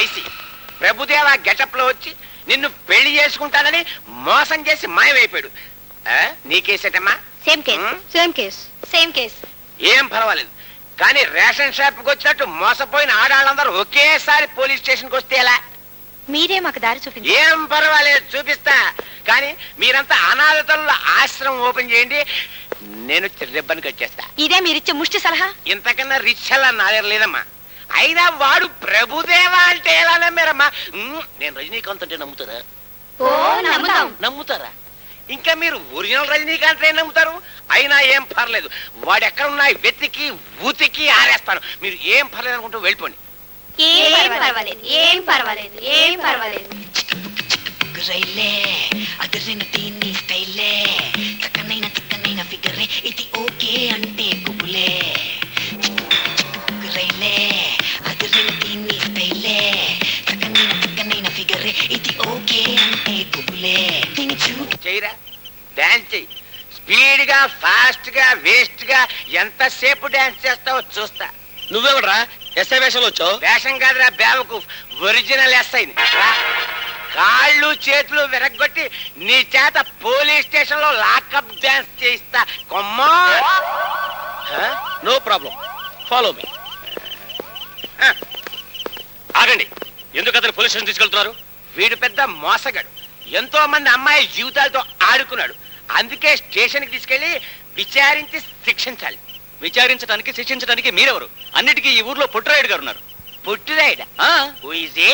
IC Prabhudeva getup లో వచ్చి నిన్ను పెళ్లి చేసుకుంటానని మోసం చేసి మాయమైపోయాడు. నీ కేసేటమ్మా? Same case. ఏం పర్వాలేదు, కానీ రేషన్ షాప్ కి వచ్చినట్టు మోసపోయిన ఆడాళ్ళందరూ ఒకేసారి పోలీస్ స్టేషన్ కి వస్తే ఎలా? మీరే మాకు దారి చూపించండి. ఏం పర్వాలేదు, చూపిస్తా. కానీ మీరంతా అనాథల ఆశ్రమం ఓపెన్ చేయండి, నేను రిబ్బన్ కట్ చేస్తా. ఇదే మీరిచ్చే ముష్టి సలహా? ఇంతకన్నా రిచ్ అలా నా దగ్గర లేదమ్మా. అయినా వాడు ప్రభుదేవా అంటే ఎలా నమ్మారమ్మా? నేను రజనీకాంత్ అంటే నమ్ముతారా? నమ్ముతారా? ఇంకా మీరు ఒరిజినల్ రజనీకాంత్ నమ్ముతారు. అయినా ఏం పర్లేదు, వాడు ఎక్కడున్నా వెతికి ఉతికి ఆరేస్తాను. మీరు ఏం పర్లేదు అనుకుంటూ వెళ్ళిపోండి. ఏం పర్వాలేదు. చక్కనైన ఫిగరే ఇది ఓకే అంటే కుబులే. అదిరిన దీన్ని స్టైలే, చక్కనైన ఫిగరే ఇది ఓకే అంటే కుబులే. దీన్ని చేయరా, డాన్స్ చెయ్యి. స్పీడ్ గా, ఫాస్ట్ గా, వేస్ట్ గా ఎంతసేపు డాన్స్ చేస్తావో చూస్తా. నువ్వెవడరా ఎస్ఐ వేషంలో వచ్చావు? వేషం కాదురా బేవకు, ఒరిజినల్ ఎస్ఐ. కాళ్ళు చేతులు విరగ్గొట్టి నీ చేత పోలీస్ స్టేషన్ లో లాకప్ డాన్స్ చేయిస్తా. కొమ్మా, నో ప్రాబ్లం, ఫాలో మీ. ఆగండి, ఎందుకు అతను పోలీస్ స్టేషన్ తీసుకెళ్తున్నారు? వీడు పెద్ద మోసగాడు, ఎంతో మంది అమ్మాయి జీవితాలతో ఆడుకున్నాడు. అందుకే స్టేషన్ కి తీసుకెళ్లి విచారించి శిక్షించాలి. విచారించడానికి శిక్షించడానికి మీరెవరు? అన్నిటికీ ఈ ఊర్లో పుట్టరాయుడు గారు ఉన్నారు. పుట్టిరాయుడా? ఆ హూ ఈజ్ హి?